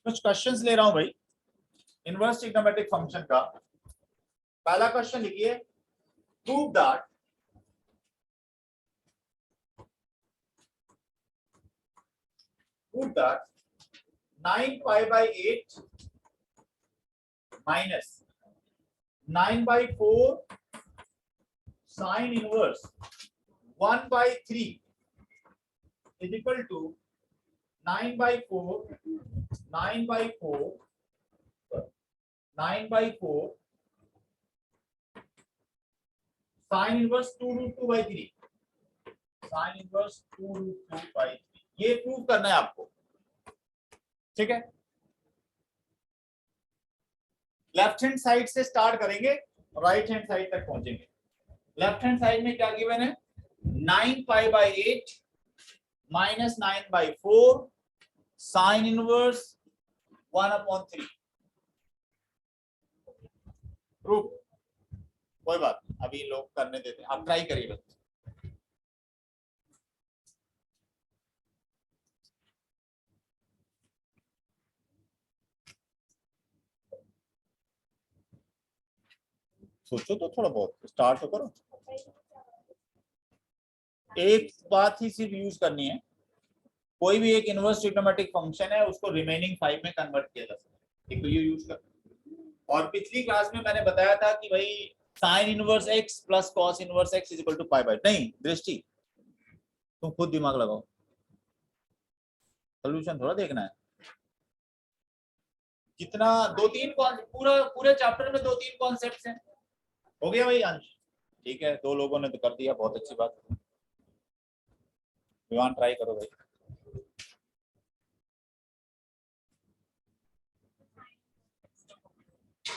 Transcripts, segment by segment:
कुछ क्वेश्चंस ले रहा हूं भाई इनवर्स ट्रिग्नोमेट्रिक फंक्शन का। पहला क्वेश्चन लिखिए, prove that 9π/8 minus 9/4 sin inverse 1/3 is equal to 9/4 sin inverse 2√2/3 sin inverse 2√2/3 ये प्रूव करना है आपको, ठीक है। लेफ्ट हैंड साइड से स्टार्ट करेंगे, राइट हैंड साइड तक पहुंचेंगे। लेफ्ट हैंड साइड में क्या गिवन है, 9π/8 minus 9/4 sin inverse 1/3 प्रूफ। कोई बात अभी लोग करने देते हैं, आप ट्राई करिए बस। सोचो तो थोड़ा बहुत, स्टार्ट तो करो। एक बात ही सिर्फ यूज करनी है, कोई भी एक इनवर्स ट्रिग्नोमेट्रिक फंक्शन है उसको रिमेनिंग 5 में कन्वर्ट किया जा सकता है, एक तो ये यूज कर। और पिछली क्लास में मैंने बताया था कि भाई sine inverse x plus cos inverse x is equal to pi by, नहीं दृष्टि तुम खुद दिमाग लगाओ, सोल्यूशन थोड़ा देखना है। कितना दो तीन पूरे चैप्टर में 2-3 कॉन्सेप्ट्स हैं। हो गया भाई अंश, ठीक है, 2 लोगों ने तो कर दिया, बहुत अच्छी बात। विवान ट्राई करो भाई।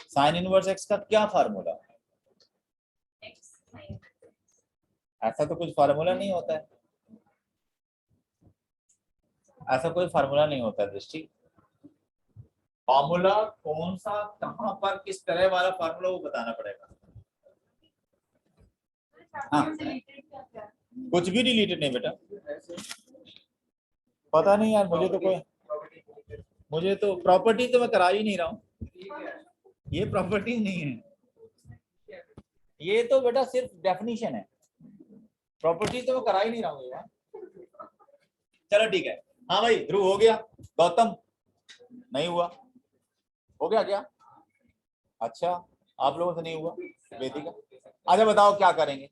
साइन इनवर्स x का क्या फार्मूला, ऐसा तो कुछ फार्मूला नहीं होता है, ऐसा कोई फार्मूला नहीं होता है दृष्टि। फार्मूला कौन सा, कहां पर, किस तरह वाला फार्मूला वो बताना पड़ेगा। हाँ कुछ भी डिलीटेड नहीं बेटा, पता नहीं यार मुझे तो प्रॉपर्टी तो मैं करा ही नहीं रहा हूँ, ये प्रॉपर्टी नहीं है, ये तो बेटा सिर्फ डेफिनेशन है, प्रॉपर्टी तो मैं करा ही नहीं रहा हूँ यार। चलो ठीक है, हाँ भाई ध्रुव हो गया, गौतम नहीं हुआ, हो गया क्या? अच्छा आप लोगों से नहीं हुआ, वेदिका अच्छा बताओ क्या करेंगे।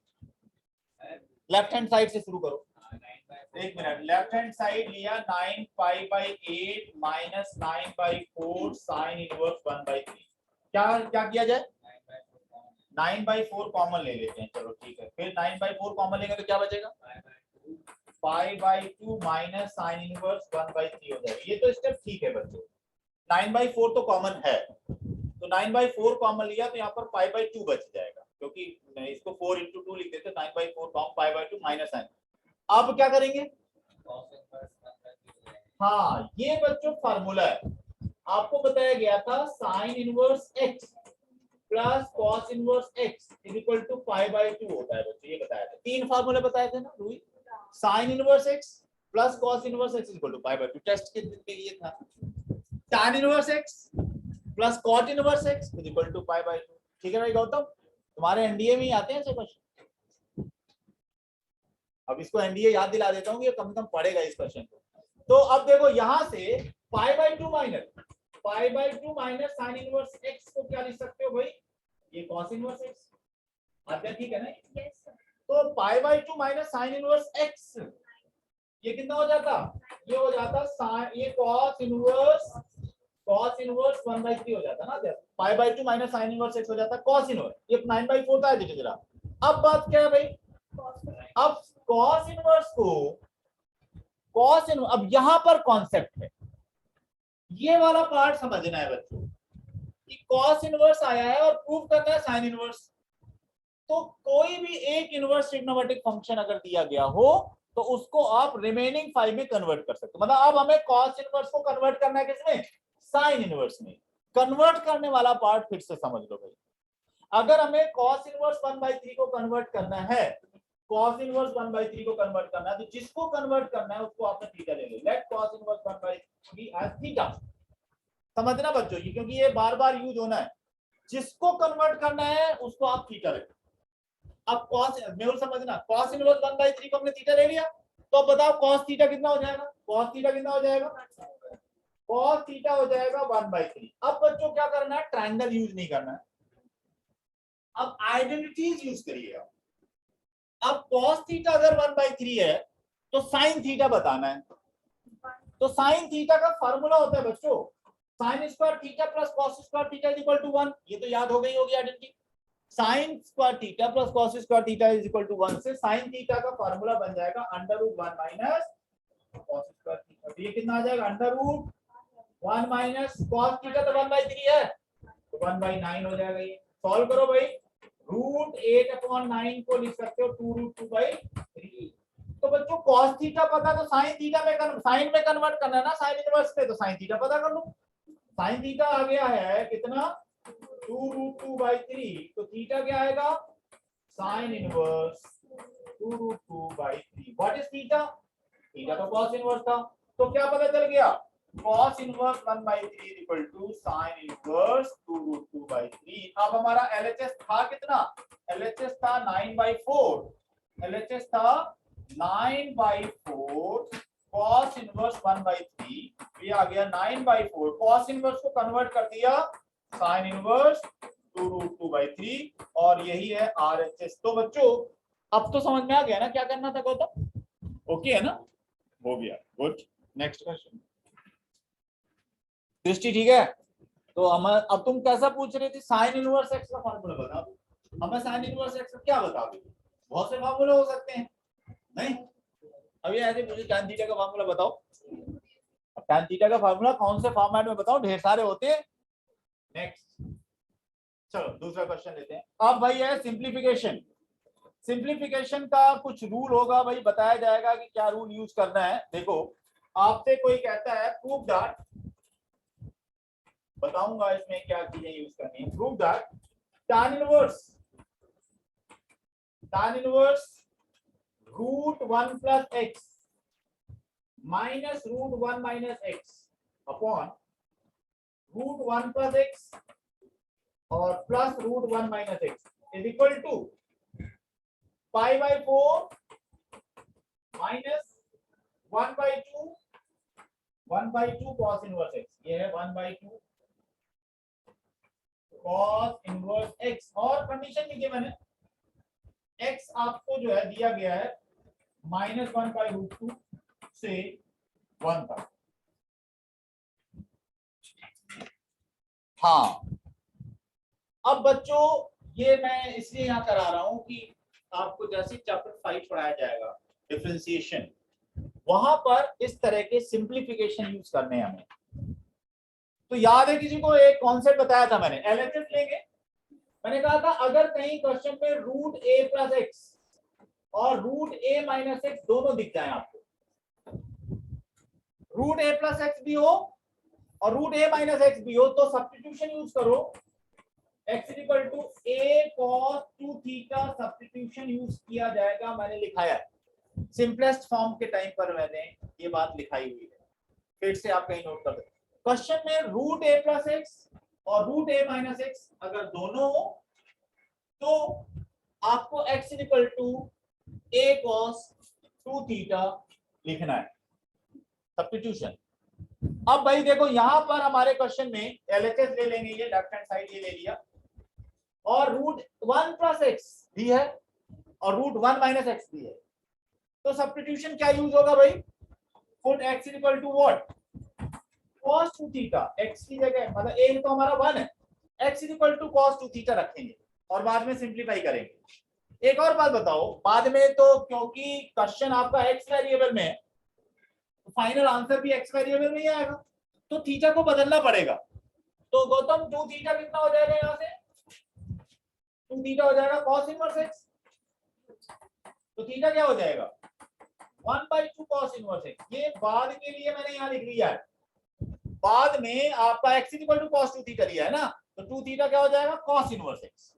लेफ्ट हैंड साइड से शुरू करो, एक मिनट। लेफ्ट हैंड साइड लिया 9π/8 माइनस 9/4 साइन इनवर्स 1/3। क्या क्या किया जाए, 9/4 कॉमन ले लेते हैं, चलो ठीक है। फिर 9/4 कॉमन लेंगे तो क्या बचेगा, π/2 माइनस साइन इनवर्स 1/3 हो जाएगा। ये तो स्टेप ठीक है बच्चों, 9/4 तो कॉमन है, तो 9/4 कॉमन लिया तो यहाँ पर π/2 बच जाएगा, क्योंकि इसको 4 × 2 लिख देते, 9/4 कॉम π/2 माइनस साइन। अब क्या करेंगे, हाँ ये बच्चों फार्मूला है, आपको बताया गया था sine inverse x plus cos inverse x is equal to π/2 होता है बच्चों, ये बताया था। 3 फार्मूले बताए थे ना Ruhi, sine inverse x plus cos inverse x is equal to π/2, test के लिए था। tan inverse x plus cot inverse x is equal to π/2, ठीक है भाई गौतम, तुम्हारे एनडीए में ही आते हैं ऐसे क्वेश्चन। अब इसको एनडीए याद दिला देता हूँ, ये कम से कम पढ़ेगा इस क्वेश्चन को। तो अब देखो यहां से π/2 माइनस साइन इनवर्स x को क्या लिख सकते हो भाई, ये cos इनवर्स x आता है, ठीक है ना। yes, तो π/2 माइनस साइन इनवर्स x ये कितना हो जाता, ये हो जाता ये cos इनवर्स 1/3 हो जाता ना, π/2 माइनस साइन इनवर्स x हो जाता cos इनवर्स, ये 9/4 था धीरे धीरे। अब बात क्या है भाई, अब cos इनवर्स को अब यहां पर कॉन्सेप्ट है, ये वाला पार्ट समझना है बच्चों कि cos इनवर्स आया है और प्रूव करना है साइन इनवर्स। तो कोई भी एक इनवर्स ट्रिग्नोमेट्रिक फंक्शन अगर दिया गया हो तो उसको आप रिमेनिंग 5 में कन्वर्ट कर सकते हो। मतलब अब हमें cos इनवर्स को कन्वर्ट करना है किसमें, साइन इनवर्स में। कन्वर्ट करने वाला पार्ट फिर से समझ लो भाई, अगर हमें cos इनवर्स 1/3 को कन्वर्ट करना है, cos इनवर्स 1/3 को कन्वर्ट करना है, तो जिसको कन्वर्ट करना है उसको आपने थीटा ले लो, let cos inverse 1/3 as theta. समझना बच्चों ये, क्योंकि ये बार बार यूज होना है। जिसको कन्वर्ट करना है उसको आप थीटा रखें। अब कॉस, मेहुल समझना, कॉस इनवर्स 1/3 को हमने थीटा ले लिया, तो अब बताओ कॉस थीटा कितना हो जाएगा, कॉस थीटा कितना हो जाएगा, कॉस थीटा हो जाएगा 1/3। अब बच्चों क्या करना है, ट्रायंगल यूज नहीं करना है, अब आइडेंटिटीज यूज करिएगा। अब कॉस थीटा अगर 1/3 है तो साइन थीटा बताना है। तो साइन थीटा का फार्मूला होता है बच्चों sine square theta plus cos square theta is equal to 1। ये तो याद हो गई होगी identity. Sine square theta plus cos square theta is equal to 1 से साइन थीटा का फार्मूला बन जाएगा √1 माइनस कॉस स्क्वायर थीटा। तो ये कितना आ जाएगा, √1 माइनस कॉस थीटा तो 1/3 है तो 1/9 हो जाएगा। ये सॉल्व करो भाई, √8/9 को लिख सकते हो 2√2/3। तो बच्चों cos थीटा पता तो साइन थीटा में साइन में कन्वर्ट करना है ना, साइन इनवर्स में, तो साइन थीटा पता कर लो। साइन थीटा आ गया है कितना, 2√2/3। तो थीटा क्या आएगा, sine inverse 2√2/3। What is theta, theta तो cos इनवर्स था। तो क्या पता चल गया, cos inverse 1/3 is equal to sine inverse 2√2/3। अब हमारा LHS था कितना, LHS था 9/4, LHS था 9/4 cos इनवर्स 1/3। ये आ गया 9/4, cos इनवर्स को कन्वर्ट कर दिया sin इनवर्स 2√2/3 और यही है RHS। तो बच्चों अब तो समझ में आ गया ना क्या करना था गौतम, ओके है ना, हो गया, गुड। नेक्स्ट क्वेश्चन, दृष्टि ठीक है। तो हम अब तुम कैसा पूछ रहे थे, साइन इनवर्स x का फार्मूला बता दो। हमें साइन इनवर्स x का क्या बता दो, बहुत से फार्मूले हो सकते हैं, नहीं अभी ऐसे मुझे tan थीटा का फार्मूला बताओ। अब tan थीटा का फार्मूला कौन से फॉर्मेट में बताओ, ढेर सारे होते हैं। नेक्स्ट, चलो दूसरा क्वेश्चन लेते हैं। अब भाई है सिंप्लीफिकेशन। सिंप्लीफिकेशन का कुछ रूल होगा भाई, बताया जाएगा कि क्या रूल यूज करना है। देखो आपसे कोई कहता है प्रूव दैट, बताऊंगा इसमें क्या चीजें यूज करनी है। Prove that tan inverse √1 plus x minus √1 minus x upon √1 plus x और plus √1 minus x is equal to pi/4 minus 1/2 cos inverse x। ये है 1/2 cos इनवर्स x और कंडीशन लिखी मैंने, x आपको जो है दिया गया है -1/√2 से 1 तक। हाँ अब बच्चों ये मैं इसलिए यहाँ करा रहा हूं कि आपको जैसे चैप्टर 5 पढ़ाया जाएगा डिफरेंशिएशन, वहां पर इस तरह के सिंप्लीफिकेशन यूज करने हैं हमें। तो याद है किसी को एक कॉन्सेप्ट बताया था मैंने, एलएचएस लेंगे, मैंने कहा था अगर कहीं क्वेश्चन में √a + x और √a - x दोनों दिख जाए आपको, √a + x भी हो और √a - x भी हो, तो सब्स्टिट्यूशन यूज करो, x = a cos 2θ substitution use किया जाएगा। मैंने लिखाया है सिंपलेस्ट फॉर्म के टाइम पर, मैंने ये बात लिखाई हुई है, फिर से आप कहीं नोट कर दो। क्वेश्चन में √a + x और √a - x अगर दोनों हो तो आपको x = a cos 2θ लिखना है, सब्स्टिट्यूशन। अब भाई देखो यहां पर हमारे क्वेश्चन में LHS ले लेंगे, ये लेफ्ट हैंड साइड ये ले लिया, और √1 + x भी है और √1 - x भी है। तो सब्स्टिट्यूशन क्या यूज होगा भाई, put x = what cos 2θ, x की जगह मतलब a तो हमारा 1 है, x = cos 2θ रखेंगे और बाद में सिंप्लीफाई करेंगे। एक और बात बताओ, बाद में तो क्योंकि क्वेश्चन आपका x वेरिएबल में है तो फाइनल आंसर भी x वेरिएबल में ही आएगा, तो थीटा को बदलना पड़ेगा। तो गौतम 2θ कितना हो जाएगा, यहां से 2θ हो जाएगा cos इनवर्स x, तो थीटा क्या हो जाएगा 1/2 cos इनवर्स x। ये बाद के लिए मैंने यहां लिख लिया है, बाद में आपका x = cos 2θ लिया है ना, तो 2θ क्या हो जाएगा cos इनवर्स x,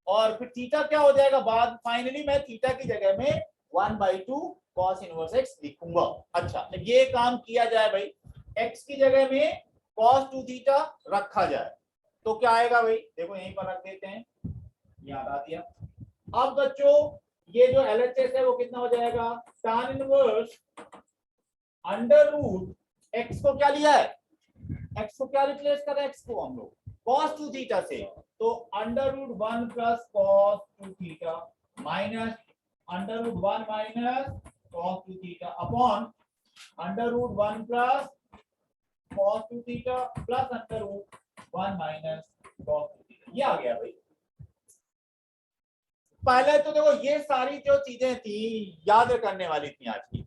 और फिर थीटा क्या हो जाएगा बाद, फाइनली मैं थीटा की जगह में 1/2 cos इनवर्स x लिखूंगा। अच्छा तो ये काम किया जाए भाई, x की जगह में cos 2 थीटा रखा जाए तो क्या आएगा भाई, देखो यहीं पर रख देते हैं, याद आ दिया। अब बच्चों ये जो LHS है वो कितना हो जाएगा, tan inverse under root x को क्या लिया है, x को क्या रिप्लेस कर रहे हैं, x को हम लोग cos 2 थीटा से, तो under root 1 plus cos 2 theta minus under root 1 minus cos 2 theta upon under root 1 plus cos 2 theta plus under root 1 minus cos 2 theta, ये आ गया भाई। पहले तो देखो ये सारी जो चीजें थी याद करने वाली थी आज की,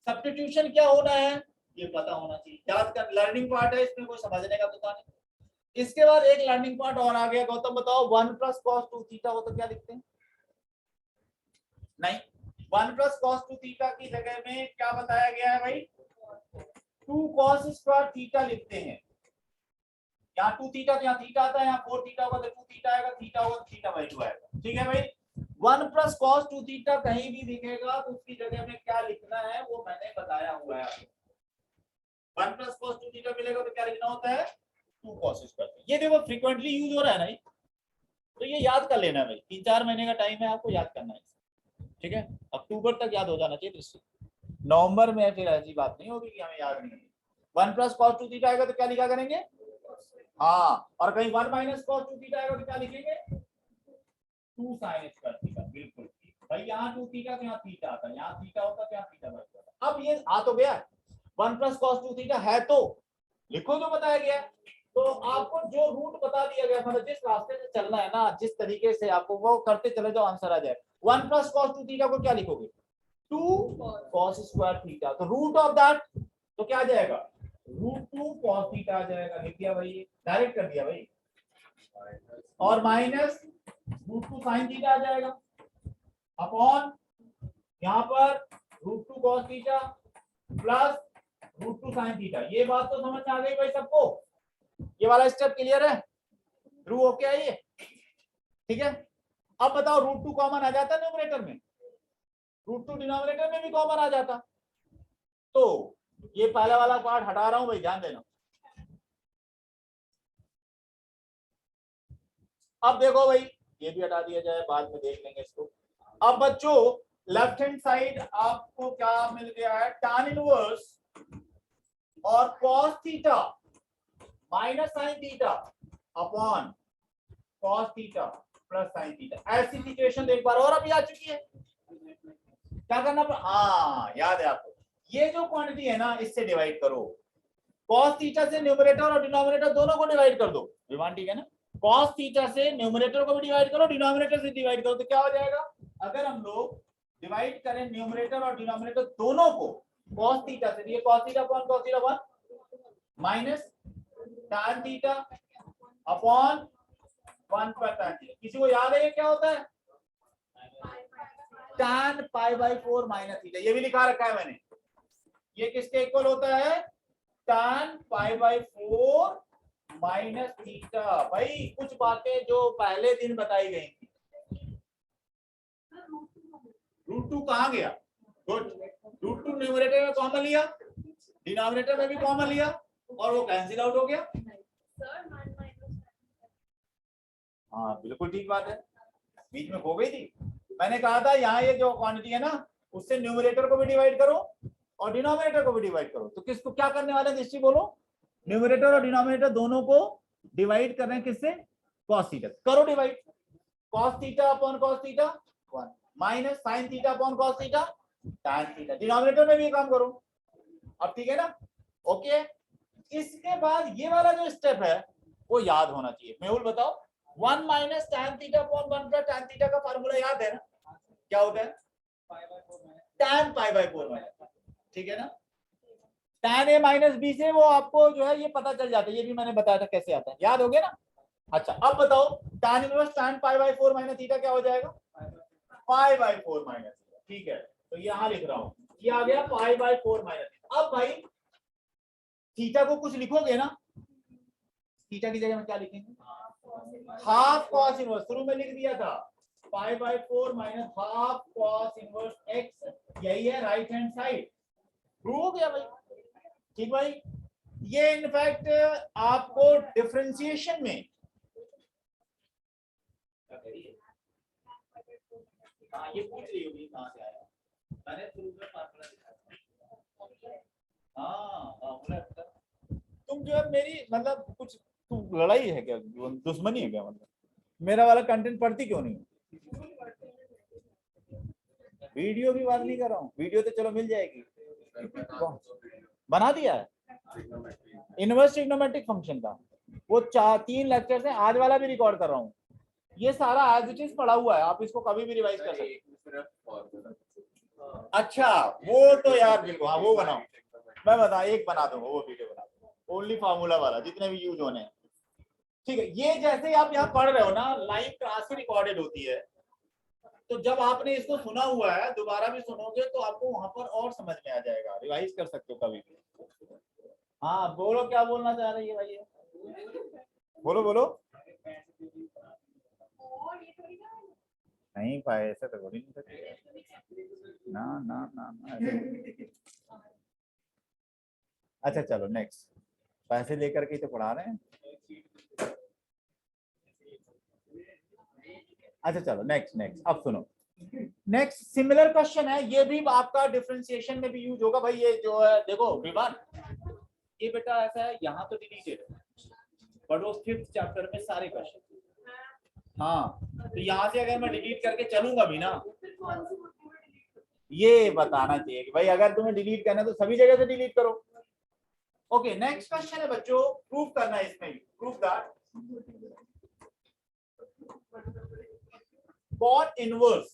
सब्स्टिट्यूशन क्या होना है ये पता होना चाहिए, याद कर, लर्निंग पार्ट है, इसमें कोई समझने का पता नहीं। इसके बाद एक लर्निंग पार्ट और आ गया, गौतम बताओ 1 प्लस cos 2 थीटा हो तो क्या लिखते हैं, नहीं 1 प्लस cos 2 थीटा की जगह में क्या बताया गया है भाई, 2 cos स्क्वायर थीटा लिखते हैं, यहाँ 2 थीटा तो यहाँ थीटा आता है, यहाँ 4 थीटा होगा तो 2 थीटा आएगा, थीटा होगा तो थीटा बाई 2 आएगा, ठीक है भाई। 1 प्लस cos 2 थीटा कहीं भी दिखेगा तो उसकी जगह में क्या लिखना है वो मैंने बताया हुआ है। 1 प्लस cos 2 थीटा मिलेगा तो क्या लिखना होता है, 2 cos स्क्वायर। ये देखो फ्रीक्वेंटली यूज हो रहा है ना, तो ये याद कर लेना भाई, 3-4 महीने का टाइम है आपको याद करना है, ठीक है, अक्टूबर तक याद हो जाना चाहिए, नवंबर में फिर ऐसी बात नहीं होगी कि हमें याद नहीं है। 1 प्लस cos 2 थीटा आएगा तो क्या लिखा करेंगे, हाँ, और कहीं 1 माइनस cos 2 थीटा आएगा तो क्या लिखेंगे, 2 sin स्क्वायर थीटा, बिल्कुल भाई, यहाँ 2 थीटा तो यहाँ थीटा आता है, यहाँ थीटा होता तो यहाँ थीटा बचता। अब ये आ तो गया 1 प्लस cos 2 थीटा है तो लिखो जो बताया गया, तो आपको जो रूट बता दिया गया, मतलब जिस रास्ते से चलना है ना, जिस तरीके से आपको वो करते चले जाओ, आंसर आ जाए। 1 प्लस cos 2 थीटा को क्या लिखोगे, 2 cos स्क्वायर थीटा, तो रूट ऑफ दैट तो क्या आ जाएगा, रूट 2 cos थीटा आ जाएगा, लिख दिया भाई, डायरेक्ट कर दिया भाई, और माइनस रूट 2 sin थीटा आ जाएगा अपॉन यहाँ पर root 2 cos theta plus root 2 sin theta. ये बात तो समझ में आ गई भाई सबको, ये वाला स्टेप क्लियर है, ध्रुव ओके है ये, ठीक है। अब बताओ रूट 2 कॉमन आ जाता है न्यूमरेटर में, रूट 2 डिनोमिनेटर में भी कॉमन आ जाता, तो ये पहला वाला पार्ट हटा रहा हूं भाई, ध्यान देना। अब देखो भाई ये भी हटा दिया जाए, बाद में देख लेंगे इसको। अब बच्चों लेफ्ट हैंड साइड आपको क्या मिल गया है, tan इनवर्स और cos theta minus sin theta upon cos theta plus sin theta. ऐसी सिचुएशन एक बार और अभी आ चुकी है, क्या करना पड़ा, हाँ याद है आपको, ये जो क्वांटिटी है ना इससे डिवाइड करो, cos थीटा से न्यूमरेटर और डिनोमिनेटर दोनों को डिवाइड कर दो, विमान ठीक है ना, cos थीटा से न्यूमरेटर को भी डिवाइड करो, डिनोमिनेटर से डिवाइड करो, तो क्या हो जाएगा, अगर हम लोग डिवाइड करें न्यूमरेटर और डिनोमिनेटर दोनों को cos थीटा से, ये cos theta upon cos theta 1 minus tan theta upon 1 पर tan थीटा। किसी को याद है ये क्या होता है, tan pi by 4 minus theta, ये भी लिखा रखा है मैंने, ये किसके इक्वल होता है, tan pi by 4 minus theta. भाई कुछ बातें जो पहले दिन बताई गई थी, रूट 2 कहां गया, गुड, रूट 2 न्यूमरेटर में कॉमन लिया, डिनोमिनेटर में भी कॉमन लिया और वो कैंसिल आउट हो गया, हाँ बिल्कुल ठीक बात है, बीच में खो गई थी। मैंने कहा था यहाँ ये जो क्वांटिटी है ना उससे न्यूमरेटर को भी डिवाइड करो और डिनोमिनेटर को भी डिवाइड करो, तो किसको क्या करने वाले दृष्टि बोलो, न्यूमरेटर और डिनोमिनेटर दोनों को डिवाइड कर रहे हैं किससे, cos थीटा करो divide, cos theta upon cos theta 1 minus sin theta upon cos theta tan theta, denominator में भी काम करो, अब ठीक है ना, ओके। इसके बाद ये वाला जो स्टेप है वो याद होना चाहिए, मेहुल बताओ 1 minus tan theta upon 1 plus tan theta का फार्मूला याद है ना, क्या होता है, tan पाई बाई 4 माइनस, ठीक है ना, tan a माइनस बी से वो आपको जो है ये पता चल जाता है, ये भी मैंने बताया था कैसे आता है, याद हो गया ना। अच्छा अब बताओ tan inverse tan pi by 4 minus theta क्या हो जाएगा, पाई बाई 4 माइनस, ठीक है, तो यहां लिख रहा हूं ये आ गया पाई बाई 4 माइनस। अब भाई थीटा को कुछ लिखोगे ना, थीटा की जगह में क्या लिखेंगे, हाफ cos इनवर्स, शुरू में लिख दिया था pi by 4 minus half cos inverse x, यही है राइट हैंड साइड, प्रूव हो गया भाई, ठीक भाई। ये इनफैक्ट आपको डिफरेंशिएशन में ये पूछ रही होगी कहां से आया, मैंने शुरू में फार्मूला दिखाया। हाँ तुम जो है मेरी मतलब कुछ तू लड़ाई है क्या, दुश्मनी है क्या, मतलब मेरा वाला कंटेंट पढ़ती क्यों नहीं? वीडियो की बात नहीं कर रहा हूँ, वीडियो तो चलो मिल जाएगी। बना दिया है इनवर्स ट्रिग्नोमेट्रिक फंक्शन का, वो 3 लेक्चर्स हैं, आज वाला भी रिकॉर्ड कर रहा हूँ। ये सारा एज इट इज पढ़ा हुआ है, आप इसको कभी भी रिवाइज कर सकते हो। अच्छा वो तो यार बिल्कुल, हाँ वो बनाओ, मैं बता एक बना दूंगा, वो वीडियो बना दूंगा ओनली फार्मूला वाला, जितने भी यूज होने हैं। ठीक है, ये जैसे आप यहाँ पढ़ रहे हो ना, लाइव क्लास ही रिकॉर्डेड होती है, तो जब आपने इसको सुना हुआ है दोबारा भी सुनोगे तो आपको वहां पर और समझ में आ जाएगा, रिवाइज कर सकते हो कभी भी। हाँ बोलो क्या बोलना चाह रही है भाई, बोलो बोलो। नहीं पाए ऐसा तो बोल ही नहीं सकते ना ना ना ना। अच्छा चलो नेक्स्ट, पैसे लेकर के तो पढ़ा रहे हैं। अच्छा चलो नेक्स्ट नेक्स्ट, अब सुनो नेक्स्ट सिमिलर क्वेश्चन है, ये भी आपका डिफरेंशिएशन में भी यूज होगा भाई। ये जो है देखो विमान, ये बेटा ऐसा है, यहाँ तो डिलीटेड है बट वो 5th चैप्टर में सारे क्वेश्चन। हाँ तो यहाँ से अगर मैं डिलीट करके चलूंगा भी ना, ये बताना चाहिए कि भाई अगर तुम्हें डिलीट करना है तो सभी जगह से डिलीट करो। ओके नेक्स्ट क्वेश्चन है बच्चों, प्रूव करना है इसमें, prove that cot inverse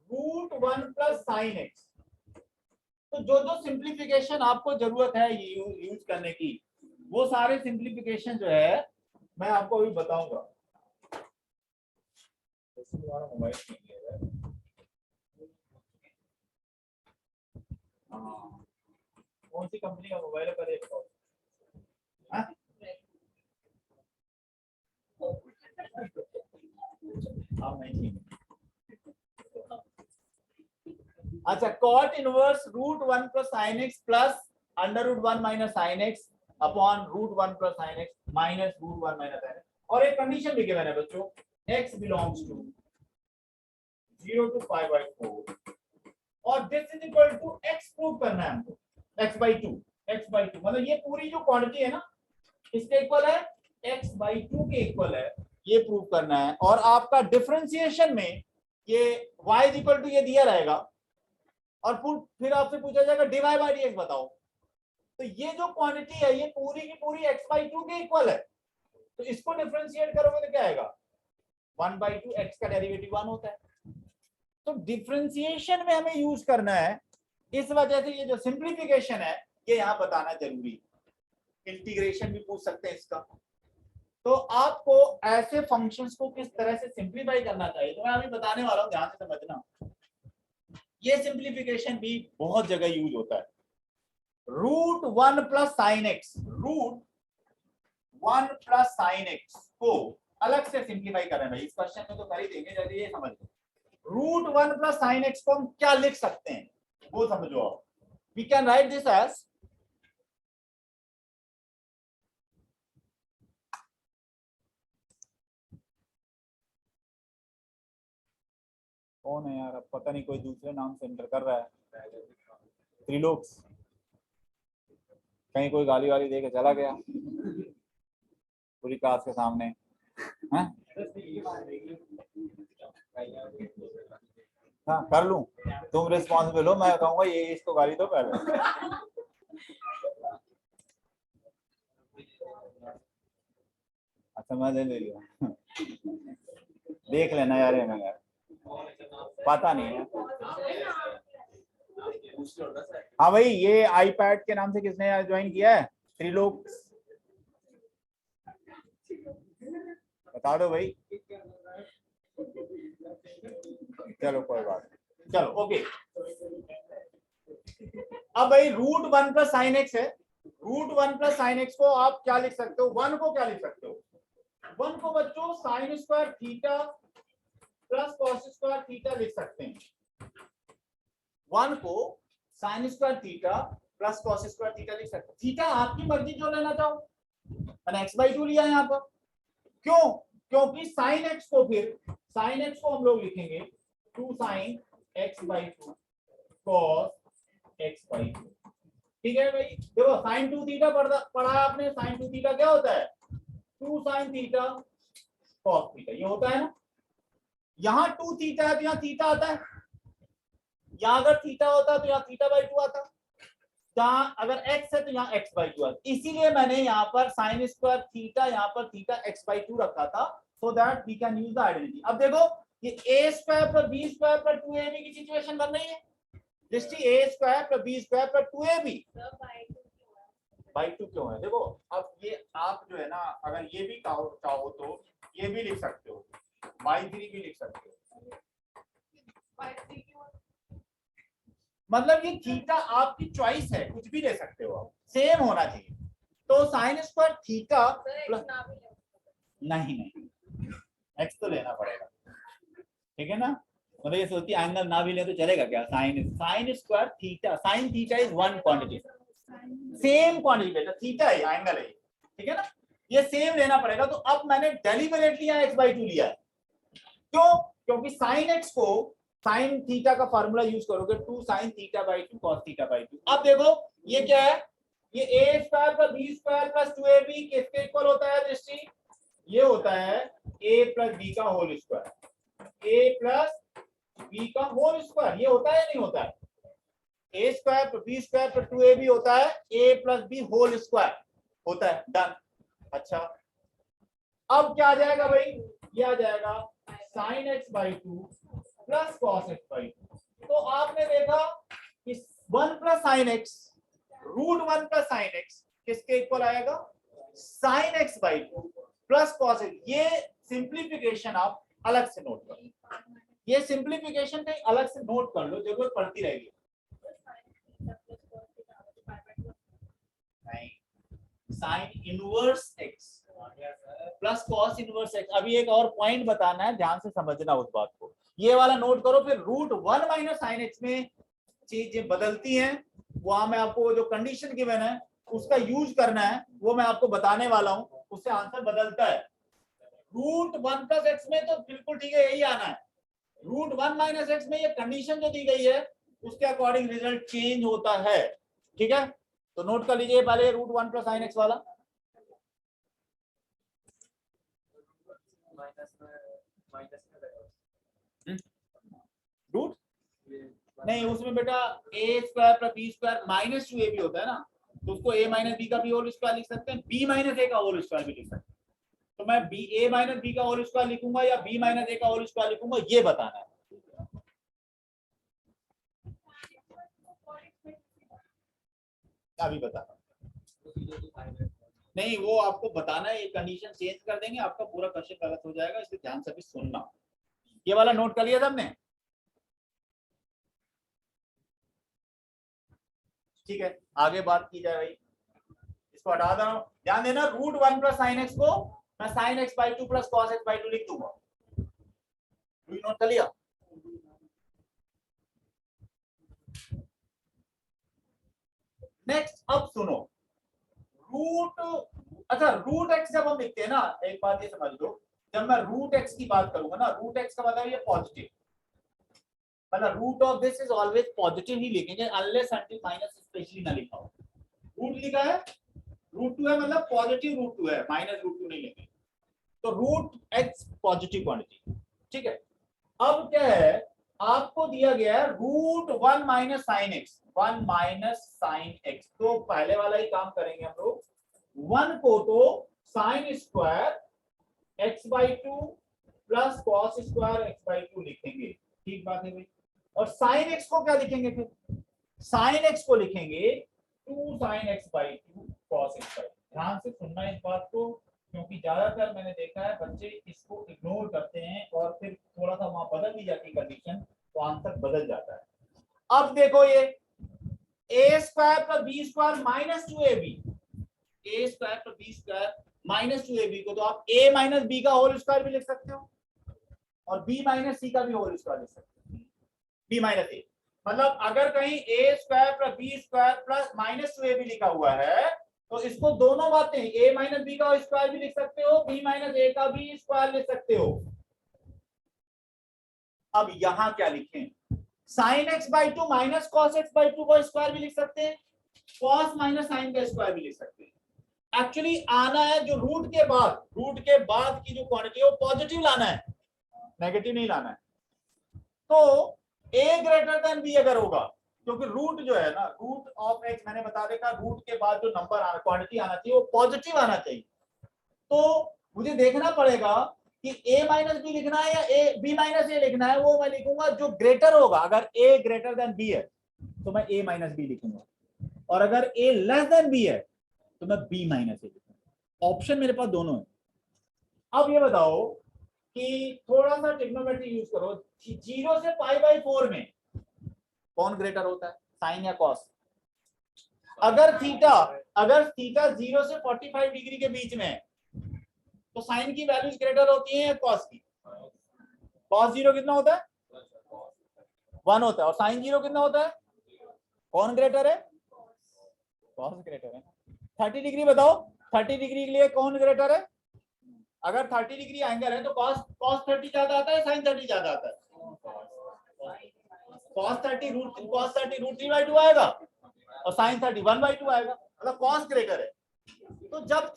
√1 plus sin x। तो जो जो सिंप्लीफिकेशन आपको जरूरत है यूज करने की, वो सारे सिंप्लीफिकेशन जो है मैं आपको अभी बताऊंगा। मोबाइल कौन सी कंपनी का मोबाइल है पहले बताओ। अच्छा cot inverse √1 plus sin x plus √1 minus sin x upon √1 plus sin x minus √1 minus sin x। और एक कंडीशन लिखे मैंने बच्चों, x belongs to 0 to π/4 और this is equal to x prove करना है हमको, x/2 मतलब ये पूरी जो क्वांटिटी है ना इसके इक्वल है, x/2 के इक्वल है, ये प्रूव करना है। और आपका डिफरेंशिएशन में ये y इज इक्वल टू ये दिया रहेगा और फिर आपसे पूछा जाएगा dy/dx बताओ। तो ये जो क्वांटिटी है ये पूरी की पूरी x/2 के इक्वल है, तो इसको डिफरेंशिएट करोगे तो क्या आएगा, 1/2 x का डेरिवेटिव 1 होता है। तो डिफरेंशिएशन में हमें यूज करना है, इस वजह से ये जो सिंप्लीफिकेशन है ये यहाँ बताना जरूरी। इंटीग्रेशन भी पूछ सकते हैं इसका। तो आपको ऐसे फंक्शंस को किस तरह से सिंप्लीफाई करना चाहिए तो मैं अभी बताने वाला हूँ, ध्यान से समझना। ये सिंप्लीफिकेशन भी बहुत जगह यूज होता है। √1 plus sin x, √1 plus sin x को अलग से सिंप्लीफाई कर रहे हैं भाई, इस क्वेश्चन में तो कर ही देंगे, जल्दी ये समझ लो। √1 plus sin x को हम क्या लिख सकते हैं वो समझो आप। We can write this as कौन है यार, अब पता नहीं, कोई दूसरे नाम से एंटर कर रहा है, त्रिलोक, कहीं कोई गाली वाली दे के चला गया पूरी क्लास के सामने है? हाँ कर लूं, तुम रिस्पॉन्सिबल हो, मैं कहूंगा ये इसको गाली दो पहले। अच्छा मैं ले लिया, देख लेना यार, ये यार पता नहीं है। हाँ भाई ये आईपैड के नाम से किसने ज्वाइन किया है, त्रिलोक, बता दो भाई। चलो कोई बात नहीं, चलो ओके। अब भाई √1 plus sin x है, √1 plus sin x को आप क्या लिख सकते हो, 1 को क्या लिख सकते हो, 1 को बच्चों sin square theta plus cos square theta लिख सकते हैं। 1 को sign square theta plus cos square theta लिख सकते हो। थीटा आपकी मर्जी जो लेना चाहो, मैंने x/2 लिया यहाँ पर। क्यों? क्योंकि साइन x को हम लोग लिखेंगे 2 sin x/2 cos x/2। ठीक है भाई, देखो sin 2 थीटा पढ़ा आपने। sin 2 थीटा क्या होता है? 2 sin थीटा cos थीटा, ये होता है ना। यहाँ 2 थीटा है तो यहाँ थीटा आता है, यहाँ अगर थीटा होता तो यहाँ θ/2 आता, जहाँ अगर x है तो यहाँ x/2 आता। इसीलिए मैंने यहाँ पर sin स्क्वायर थीटा, यहाँ पर थीटा x/2 रखा था, so that we can use the identity. अब देखो ये a square plus b square plus 2ab की सिचुएशन बन रही है। Drishti a square plus b square plus 2ab by 2 क्यों है? देखो अब ये आप जो है ना, अगर ये भी चाहो तो ये भी लिख सकते हो, बाई 3 भी लिख सकते हो। मतलब ये थीटा आपकी चॉइस है, कुछ भी ले सकते हो आप, सेम होना चाहिए। तो साइन स्क्वायर थीटा नहीं एक्स तो लेना पड़ेगा, ठीक है ना। मतलब ये सोचती एंगल ना भी ले तो चलेगा क्या? Sign square theta, sign theta is one quantity, same quantity बेटा, थीटा है एंगल है, ठीक है ना, ये सेम लेना पड़ेगा। तो अब मैंने डेलिबरेटली यहाँ x/2 लिया है। क्यों? क्योंकि साइन x को साइन थीटा का फार्मूला यूज करोगे 2 sin θ/2 cos θ/2। अब देखो ये क्या है, ये a square plus b square plus 2ab किसके इक्वल होता है दृष्टि? ये होता है a प्लस b का whole square, a plus b का होल स्क्वायर। ये होता है नहीं होता है? a square plus b square plus 2ab होता है a plus b whole square होता है। डन। अच्छा अब क्या आ जाएगा भाई? ये आ जाएगा sin x/2 plus cos x/2। तो आपने देखा कि 1 plus sine x root 1 plus sine x किसके इक्वल आएगा? sin x/2 plus cos x। ये सिंप्लीफिकेशन आप अलग से नोट कर लो, ये सिंप्लीफिकेशन कहीं अलग से नोट कर लो, जरूरत पड़ती रहेगी। नहीं, sign inverse x plus cos inverse x। अभी एक और पॉइंट बताना है, ध्यान से समझना उस बात को, ये वाला नोट करो। फिर √1 माइनस साइन एक्स में चीजें बदलती हैं, वहां मैं आपको जो कंडीशन गिवन है उसका यूज करना है, वो मैं आपको बताने वाला हूं, उससे आंसर बदलता है। √1 प्लस एक्स में तो बिल्कुल ठीक है, यही आना है। √1 माइनस एक्स में ये कंडीशन जो दी गई है उसके अकॉर्डिंग रिजल्ट चेंज होता है, ठीक है। तो नोट कर लीजिए पहले √1 प्लस साइन एक्स वाला। रूट नहीं, उसमें बेटा a square plus b square minus 2ab होता है ना, तो उसको a माइनस b का भी होल स्क्वायर लिख सकते हैं, b माइनस a का होल स्क्वायर भी लिख सकते हैं। तो मैं a माइनस b का होल स्क्वायर लिखूंगा या b माइनस a का होल स्क्वायर लिखूंगा, ये बताना है। अभी बताना नहीं, वो आपको बताना है, ये कंडीशन चेंज कर देंगे, आपका पूरा क्वेश्चन गलत हो जाएगा, इसलिए ध्यान से भी सुनना। ये वाला नोट कर लिया सबने? ठीक है, आगे बात की जाए भाई, इसको हटा दो। ध्यान देना, √1 प्लस साइन एक्स को मैं sin x/2 plus cos x/2 लिख दूंगा। नोट कर लिया? नेक्स्ट अब सुनो, अच्छा √x जब हम लिखते हैं ना, एक बात ये समझ लो, जब मैं √x की बात करूंगा ना, √x का मतलब ये पॉजिटिव, मतलब root of this is always positive ही लिखेंगे, अनलेस अंटिल माइनस स्पेशली ना लिखा हो। रूट लिखा है, √2 है मतलब पॉजिटिव √2 है, माइनस √2 नहीं लेंगे। तो √x पॉजिटिव क्वांटिटी, ठीक है। अब क्या है, आपको दिया गया है √1 minus sine x, 1 minus sine x. तो पहले वाला ही काम करेंगे हम लोग, 1 को तो sine square x/2 plus cos square x/2 लिखेंगे, ठीक बात है भाई। और साइन एक्स को क्या लिखेंगे? फिर साइन एक्स को लिखेंगे 2 sin x/2 cos x/2। ध्यान से सुनना इस बात को, क्योंकि ज्यादातर मैंने देखा है बच्चे इसको इग्नोर करते हैं और फिर थोड़ा सा वहां बदल दी जाती कंडीशन, तो आंसर बदल जाता है। अब देखो ये a square plus b square minus 2ab, a square plus b square minus 2ab को तो आप a माइनस b का होल स्क्वायर भी लिख सकते हो और b माइनस c का भी होल स्क्वायर लिख सकते हो, b माइनस a। मतलब अगर कहीं A square plus B square plus minus 2ab लिखा हुआ है तो इसको दोनों बातें a माइनस बी का स्क्वायर भी लिख सकते हो, b माइनस ए का भी स्क्वायर लिख सकते हो। अब यहां क्या लिखें, sign x by two minus cos x by two का स्क्वायर भी लिख सकते हैं, कॉस माइनस साइन का स्क्वायर भी लिख सकते हैं। एक्चुअली आना है जो रूट के बाद की जो क्वांटिटी है वो पॉजिटिव लाना है, नेगेटिव नहीं लाना है। तो a ग्रेटर देन b अगर होगा, क्योंकि रूट जो है ना, रूट ऑफ x मैंने बता देखा, रूट के बाद जो नंबर आना क्वांटिटी आना चाहिए वो पॉजिटिव आना चाहिए। तो मुझे देखना पड़ेगा कि a माइनस बी लिखना है या a b माइनस ए लिखना है। वो मैं लिखूंगा जो ग्रेटर होगा, अगर a ग्रेटर देन b है तो मैं a माइनस बी लिखूंगा, और अगर a लेस देन b है तो मैं b माइनस ए लिखूंगा। ऑप्शन मेरे पास दोनों है। अब ये बताओ कि थोड़ा सा ट्रिग्नोमेट्री यूज करो, 0 से π/4 में कौन ग्रेटर होता है, साइन या कॉस? अगर थीटा 0 से 45 डिग्री के बीच में है तो साइन की वैल्यूज ग्रेटर होती हैं या कॉस की? कॉस 0 कितना होता है, 1 होता है, और साइन 0 कितना होता है? कौन ग्रेटर है? कॉस ग्रेटर है। 30 डिग्री बताओ, 30 डिग्री के लिए कौन ग्रेटर है? अगर 30 डिग्री एंगल है तो cos 30 ज्यादा आता है, sin 30 ज्यादा आता है? cos 30 रूट 3/2 आएगा और sin 30 1/2 आएगा, मतलब cos ग्रेटर है। तो जब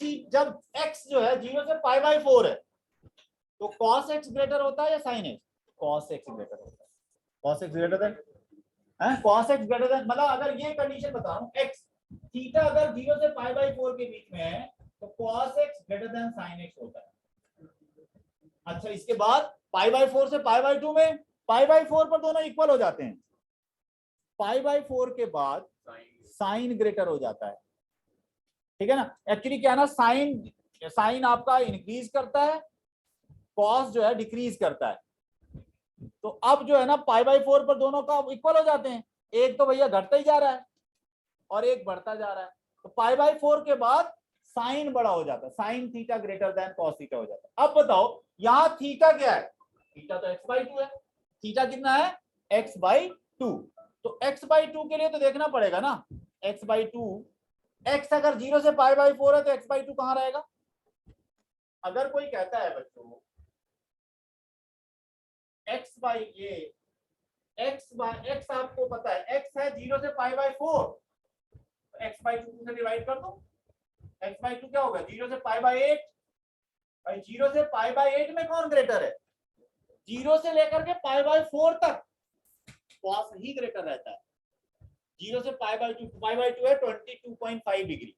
x जो है 0 से π/4 है तो cos x ग्रेटर होता है या sin x? cos x greater होता है। cos x greater than cos x greater than, मतलब अगर ये कंडीशन बता रहा हूं, x थीटा अगर 0 से π/4 के बीच में है तो cos x greater than sin x होता है। अच्छा, इसके बाद π/4 से π/2 में, π/4 पर दोनों इक्वल हो जाते हैं, π/4 के बाद साइन ग्रेटर हो जाता है, ठीक है ना। एक्चुअली क्या है ना, साइन आपका इंक्रीज करता है, कॉस जो है डिक्रीज करता है। तो अब जो है ना π/4 पर दोनों का इक्वल हो जाते हैं, एक तो भैया घटता ही जा रहा है और एक बढ़ता जा रहा है। तो π/4 के बाद साइन बड़ा हो जाता है, sine theta greater than cos theta हो जाता है। अब बताओ यहां थीटा क्या है, थीटा तो x/2 है, थीटा कितना है, x/2। तो x/2 के लिए तो देखना पड़ेगा ना, x/2, x अगर 0 से π/4 है तो x/2 कहां रहेगा? अगर कोई कहता है बच्चों x आपको पता है x है 0 से π/4, तो x/2 से डिवाइड कर दो, x/2 क्या होगा, 0 से π/8। भाई 0 से π/8 में कौन ग्रेटर है? 0 से लेकर के π/4 तक cos ही ग्रेटर रहता है। 0 से π/2 है 22.5 डिग्री,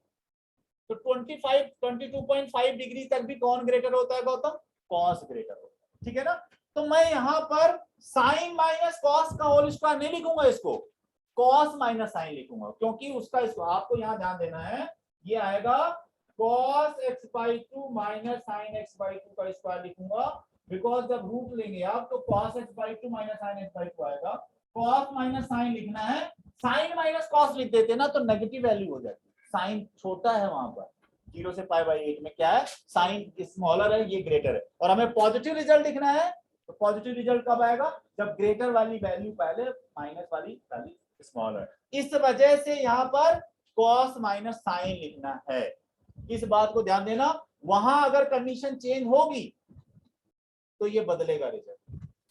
तो 22.5 डिग्री तक भी कौन ग्रेटर होता है गौतम? cos ग्रेटर होता है, ठीक है ना। तो मैं यहां पर साइन माइनस कॉस का होल स्क्वायर नहीं लिखूंगा, इसको cos माइनस साइन लिखूंगा, क्योंकि उसका आपको यहां ध्यान देना है, ये आएगा cos x/2 minus sign x/2 का स्क्वायर लिखूंगा, बिकॉज जब रूट लेंगे आप तो cos x/2 minus sign x/2 आएगा। cos माइनस साइन लिखना है, साइन माइनस कॉस लिख देते ना तो नेगेटिव वैल्यू हो जाती है, साइन छोटा है वहां पर, 0 से π/8 में क्या है, साइन स्मॉलर है, ये ग्रेटर है, और हमें पॉजिटिव रिजल्ट लिखना है। तो पॉजिटिव रिजल्ट कब आएगा, जब ग्रेटर वाली वैल्यू पहले, माइनस वाली वैल्यू स्मॉलर। इस वजह से यहाँ पर cos माइनस साइन लिखना है, इस बात को ध्यान देना। वहां अगर कंडीशन चेंज होगी तो ये बदलेगा रिजल्ट,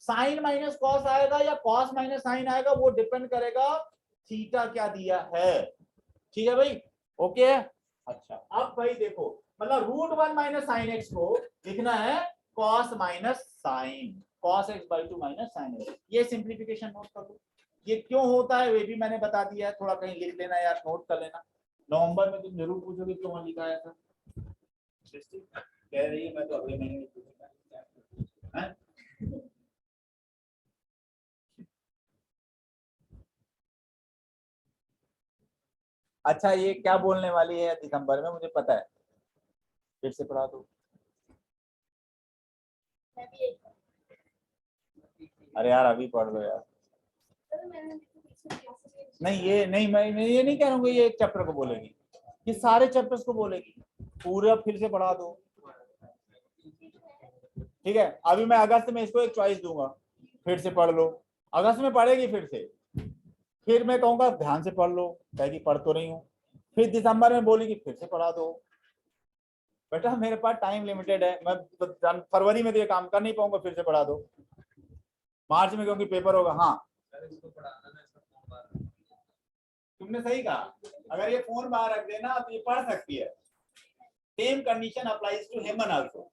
साइन माइनस कॉस आएगा या कॉस माइनस साइन आएगा, वो डिपेंड करेगा थीटा क्या दिया है, ठीक है भाई, ओके है। अच्छा अब भाई देखो, मतलब √1 माइनस साइन एक्स को लिखना है cos minus sine, cos x/2 minus sine x। ये सिंप्लीफिकेशन नोट कर लो, ये क्यों होता है वे भी मैंने बता दिया है, थोड़ा कहीं लिख लेना यार, नोट कर लेना, नवंबर में तुम जरूर पूछोगे क्यों लिखा है था, कह रही है मैं तो अगले महीने में पूछूंगा। अच्छा ये क्या बोलने वाली है दिसंबर में, मुझे पता है, फिर से पढ़ा दो। अरे यार अभी पढ़ लो यार, नहीं ये नहीं, मैं ये नहीं कह रहा हूँ ये एक चैप्टर को बोलेगी, ये सारे चैप्टर्स को बोलेगी, पूरा फिर से पढ़ा दो, ठीक है। अभी मैं अगस्त में इसको एक चॉइस दूंगा, फिर से पढ़ लो, अगस्त में पढ़ेगी फिर से, फिर मैं कहूंगा ध्यान से पढ़ लो, कहेगी पढ़ तो रही हूँ। फिर दिसंबर में बोलेगी फिर से पढ़ा दो। बेटा मेरे पास टाइम लिमिटेड है, मैं फरवरी में तो ये काम कर नहीं पाऊंगा, फिर से पढ़ा दो। मार्च में क्योंकि पेपर होगा। हाँ तुमने सही कहा, अगर ये फोन बाहर रख देना तो ये पढ़ सकती है। सेम कंडीशन अप्लाइज टू हेमन आल्सो।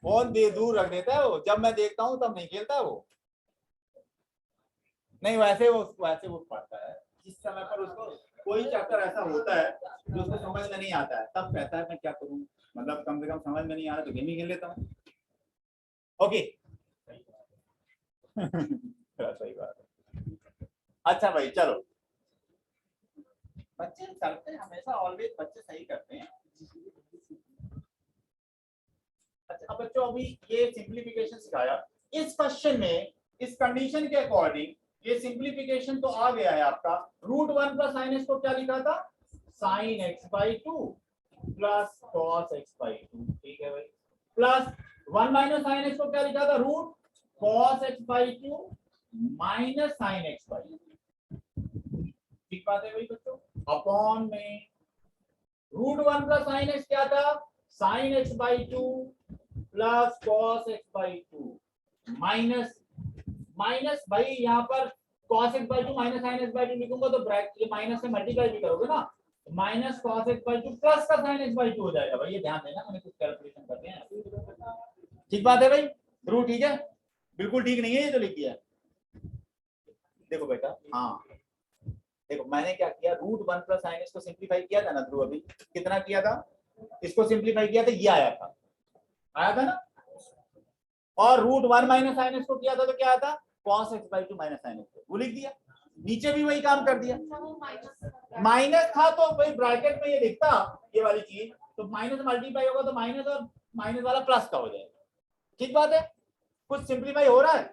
फोन दे दूर रख देता है वो, जब मैं देखता हूँ तब नहीं खेलता वो। नहीं वैसे वो पढ़ता है जिस समय पर उसको कोई चैप्टर ऐसा होता है जो उसको समझ में नहीं आता है, तब कहता है मैं क्या करूं, मतलब कम से कम समझ में नहीं आ रहा तो गेम ही खेल लेता हूँ। ओके सही बात है। अच्छा भाई चलो, बच्चे करते हैं हमेशा, ऑलवेज बच्चे सही करते हैं। अच्छा अब बच्चों अभी ये सिंप्लीफिकेशन सिखाया। इस क्वेश्चन में इस कंडीशन के अकॉर्डिंग ये सिंप्लीफिकेशन तो आ गया है आपका। √1 प्लस साइन एक्स को क्या लिखा था, sign x by 2 plus cos x by 2, ठीक है भाई। प्लस 1 माइनस साइन एक्स को क्या लिखा था, root cos x by 2 minus sine x by 2, ठीक बात है भाई बच्चों। अपॉन में √1 प्लस साइन एक्स क्या था, sign x by 2 plus cos x by 2 minus भाई यहाँ पर cos x by 2 minus sin x by 2 लिखूंगा तो ब्रैकेट ये माइनस से मल्टीप्लाई भी करोगे ना, minus cos x by 2 plus का sin x बाई 2 हो जाएगा भाई। ये ध्यान देना, मैंने कुछ कैलकुलेशन करते हैं। ठीक बात है भाई, ध्रुव ठीक है, बिल्कुल ठीक नहीं है ये जो लिख दिया। देखो बेटा हाँ देखो मैंने क्या किया, √1 प्लस साइन एक्स को सिंप्लीफाई किया था ना ध्रुव, अभी कितना किया था, इसको सिंप्लीफाई किया था, ये आया था ना। और √1 माइनस साइन एक्स को किया था तो क्या आया था, cos x by 2 minus sine x, वो लिख दिया। नीचे भी वही काम कर दिया, माइनस था तो भाई ब्रैकेट में ये लिखता ये वाली चीज, तो माइनस मल्टीप्लाई होगा तो माइनस और माइनस वाला प्लस का हो जाएगा। ठीक बात है, कुछ सिंप्लीफाई हो रहा है,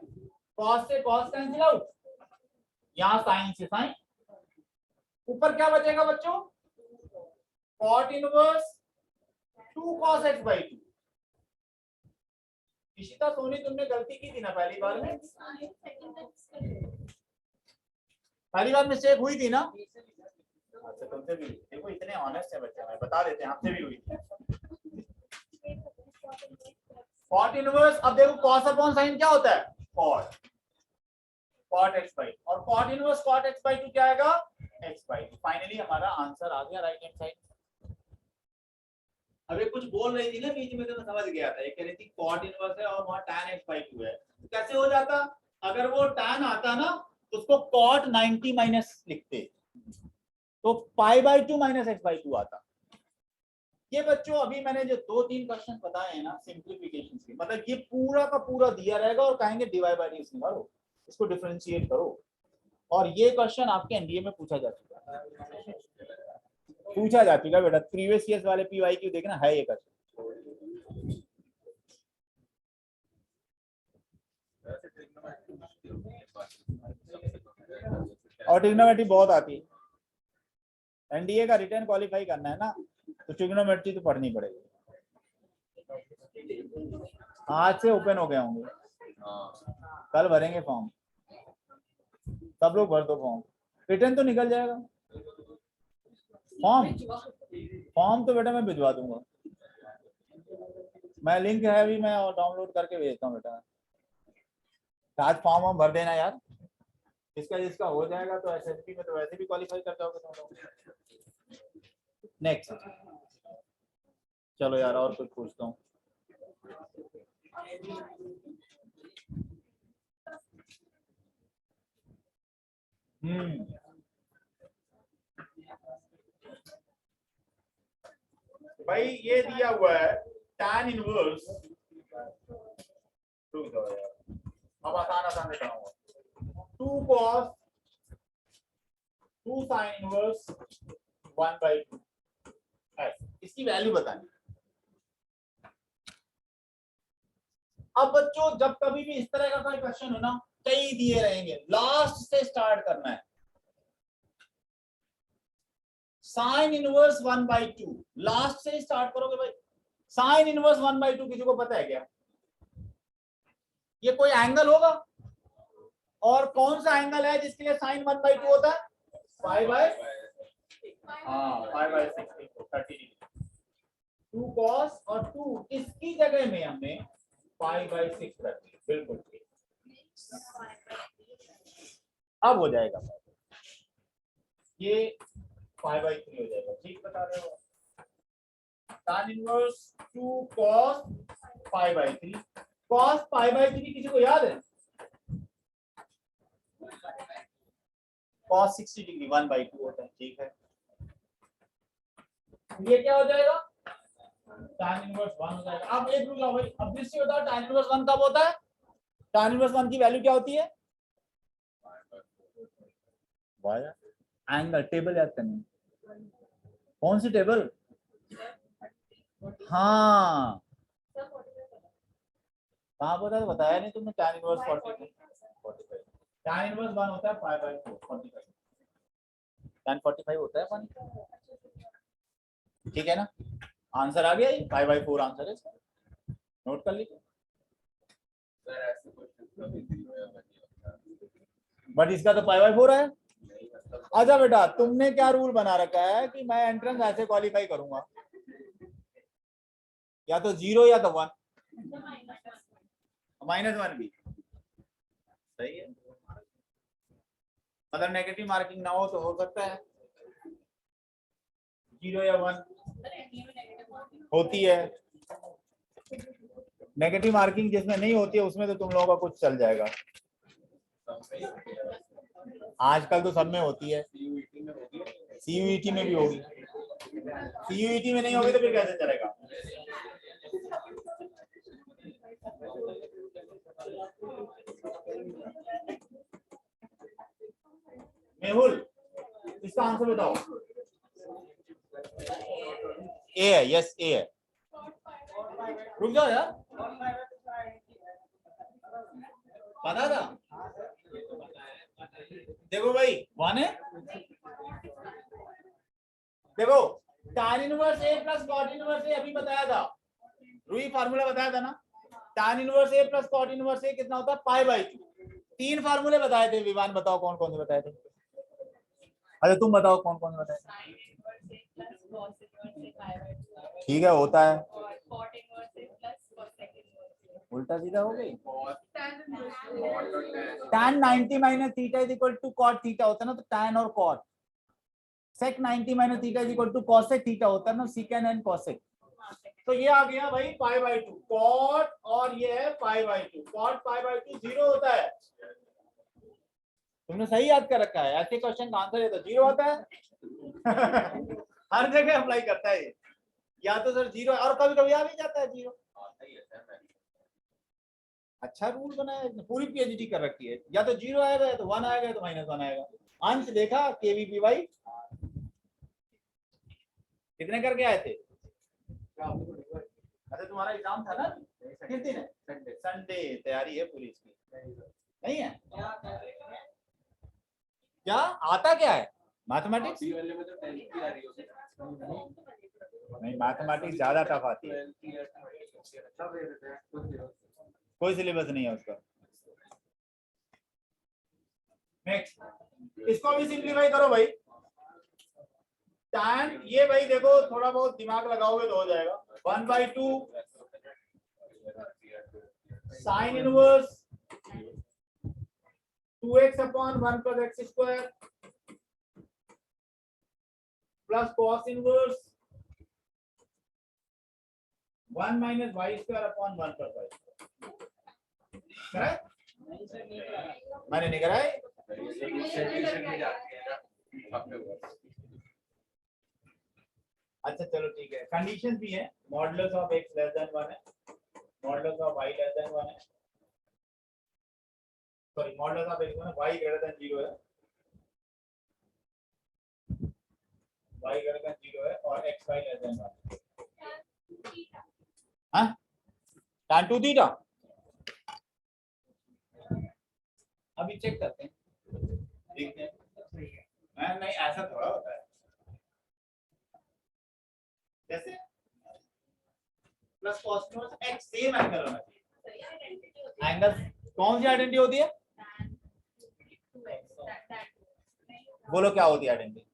cos से cos कैंसिल आउट, यहाँ साइन से साइन, ऊपर क्या बचेगा बच्चों, cot inverse 2 cos x by 2। Ishita Soni तुमने गलती की थी ना पहली बार में, पहली बार मिस्टेक हुई थी ना। अच्छा तुमसे भी, देखो इतने ऑनेस्ट है बच्चे, मैं बता देते हैं आपसे भी हुई थी। cot इनवर्स, अब देखो cos अपॉन sin क्या होता है, cot x बाई, और cot inverse cot x by 2 क्या आएगा, x बाई 2। फाइनली हमारा आंसर आ गया राइट हैंड साइड। अभी कुछ बोल रही थी ना बीच में तो मैं समझ गया था, ये कह रही थी cot इनवर्स है और वहां tan x बाई 2 है, तो कैसे हो जाता, अगर वो tan आता ना तो उसको cot 90 माइनस लिखते तो pi by 2 minus x by 2 आता। ये बच्चों अभी मैंने जो 2-3 क्वेश्चन बताए हैं ना सिंप्लीफिकेशन के, मतलब ये पूरा का पूरा दिया रहेगा और कहेंगे डिवाइड बाय डी निकालो, इसको डिफरेंशिएट करो। और ये क्वेश्चन आपके एनडीए में पूछा जा चुका है बेटा, प्रीवियस ईयर्स वाले पीवाईक्यू देखना है ये क्वेश्चन। और ट्रिग्नोमेट्री बहुत आती है, एनडीए का रिटर्न क्वालिफाई करना है ना तो ट्रिग्नोमेट्री तो पढ़नी पड़ेगी। आज से ओपन हो गए होंगे, कल भरेंगे फॉर्म, सब लोग भर दो फॉर्म, रिटर्न तो निकल जाएगा। फॉर्म तो बेटा मैं भिजवा दूंगा, मैं लिंक है अभी मैं डाउनलोड करके भेजता हूँ बेटा। आज फॉर्म हम भर देना यार, इसका हो जाएगा तो एसएसबी में तो वैसे भी क्वालिफाई कर जाओगे तुम लोग। नेक्स्ट चलो यार और कुछ पूछता हूँ। भाई ये दिया हुआ है tan इनवर्स, अब आसान दिखाऊंगा, 2 cos 2 sin इनवर्स 1/2, इसकी वैल्यू बतानी। अब बच्चों जब कभी भी इस तरह का कोई क्वेश्चन हो ना, कई दिए रहेंगे, लास्ट से स्टार्ट करना है। साइन इनवर्स 1/2 लास्ट से स्टार्ट करोगे भाई। साइन इनवर्स 1/2 किसी को पता है क्या, ये कोई एंगल होगा, और कौन सा एंगल है जिसके लिए साइन 1/2 होता है? 5/6 30 2 cos और 2 इसकी जगह में हमने 5/6 रख दी। बिल्कुल ठीक, अब हो जाएगा ये 5/3 हो जाएगा। ठीक बता रहे हो? tan इनवर्स 2 cos 5/3 cos 5/3 किसी को याद है? cos 60 डिग्री 1/2 होता है। ठीक है, ये क्या हो जाएगा? tan इनवर्स 1 हो जाएगा। अब एक रूल भाई, अब जिससे होता है tan इनवर्स 1 कब होता है? tan इनवर्स 1 की वैल्यू क्या होती है? एंगल टेबल याद करनी। कौन सी टेबल? हाँ, कहाँ पता तो बताया नहीं तुमने। tan इनवर्स 45 tan इनवर्स 1 होता है 5/4 45 tan 45 होता है 1। ठीक है ना? आंसर आ गया, ये 5/4 आंसर है इसका। नोट कर लीजिए। बट इसका तो 5/4 है। अच्छा बेटा, तुमने क्या रूल बना रखा है कि मैं एंट्रेंस ऐसे क्वालिफाई करूंगा, या तो 0 या तो 1, -1 भी सही है। मतलब नेगेटिव मार्किंग ना हो तो हो सकता है 0 या 1 होती है। नेगेटिव मार्किंग जिसमें नहीं होती है उसमें तो तुम लोगों का कुछ चल जाएगा। आजकल तो सब में होती है, CUET में भी होगी। CUET में नहीं होगी तो फिर कैसे चलेगा? मेहुल, इसका आंसर बताओ। ए है, यस ए है। रुक जाओ यार, पता था। देखो भाई 1 है। देखो tan inverse a plus cot inverse a अभी बताया था, रूई फार्मूला बताया था ना। tan inverse a plus cot inverse a कितना होता है? π/2। 3 फार्मूले बताए थे। विवान बताओ कौन कौन से बताए थे? अच्छा तुम बताओ कौन कौन से बताए थे? ठीक है, होता है। उल्टा सीधा हो गई। tan 90 minus theta is equal to cot theta होता है ना, तो tan और cot। sec 90 minus theta is equal to cosec theta होता है ना, secant एंड cosec। तो ये आ गया भाई π/2 cot, और ये है π/2 cot। π/2 0 होता है। तुमने सही याद कर रखा है। ऐसे क्वेश्चन का आंसर है तो 0 होता है। हर जगह अप्लाई करता है ये। या तो सर 0, और कभी कभी आ भी जाता है 0। अच्छा रूल बनाया है, पूरी PhD कर रखी है। या तो 0 आएगा या तो 1 आएगा या तो -1 आएगा। अंश देखा KVPY कितने करके आए थे? अच्छा तुम्हारा एग्जाम था ना किस दिन है? संडे। तैयारी है पूरी इसकी? नहीं है क्या? आता क्या है? मैथमेटिक्स? नहीं, मैथमेटिक्स ज्यादा टफ आती है। कोई सिलेबस नहीं है उसका। नेक्स्ट, इसको भी सिंप्लीफाई करो भाई। tan ये भाई देखो थोड़ा बहुत दिमाग लगाओगे तो हो जाएगा। 1/2 sine inverse 2x/1 + x² plus cos inverse 1 - y² / 1 + y। Correct? मैंने नहीं कराई। अच्छा चलो ठीक है, कंडीशन भी है। Modulus of x less than 1 है, modulus of y less than 1 है, sorry modulus of x y greater than 0 है, y ग्रेटर देन 0 है, और xy लेस देन 1। हां tan 2 थीटा अभी चेक करते हैं, देखते हैं। नहीं ऐसा थोड़ा होता है। जैसे plus cos inverse x same angle होना चाहिए। एंगल कौन सी आइडेंटिटी होती है? बोलो क्या होती है identity?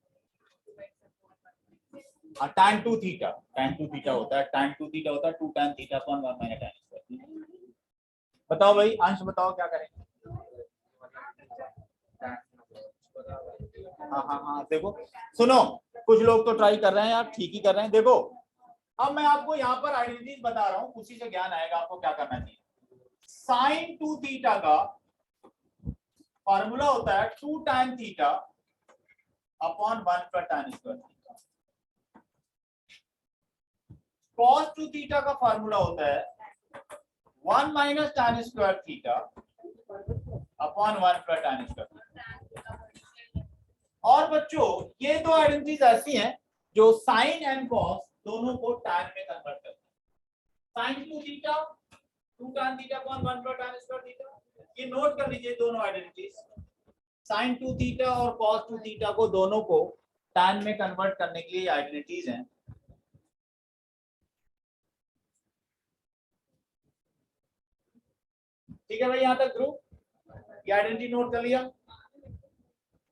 tan 2 theta, tan 2 theta होता है, tan 2 थीटा होता है 2 tan theta upon 1 minus tan square. बताओ भाई, अंश बताओ क्या करेंगे? हाँ हाँ हाँ, देखो सुनो, कुछ लोग तो ट्राई कर रहे हैं यार, ठीक ही कर रहे हैं। देखो अब मैं आपको यहाँ पर आइडेंटिटीज बता रहा हूँ, उसी से ज्ञान आएगा आपको क्या करना चाहिए। sin 2 थीटा का फॉर्मूला होता है 2 tan theta upon 1 plus tan square. cos 2 theta का फॉर्मूला होता है 1 minus tan square theta upon 1 plus tan square. और बच्चों ये दो आइडेंटिटीज ऐसी हैं जो साइन एंड कॉस दोनों को tan में कन्वर्ट करते हैं। sin 2 theta 2 tan theta upon 1 plus tan square theta, ये नोट कर लीजिए दोनों आइडेंटिटीज। sin 2 थीटा और cos 2 थीटा को दोनों को tan में कन्वर्ट करने के लिए आइडेंटिटीज हैं। ठीक है भाई, यहां तक ग्रुप ये आइडेंटिटी नोट कर लिया।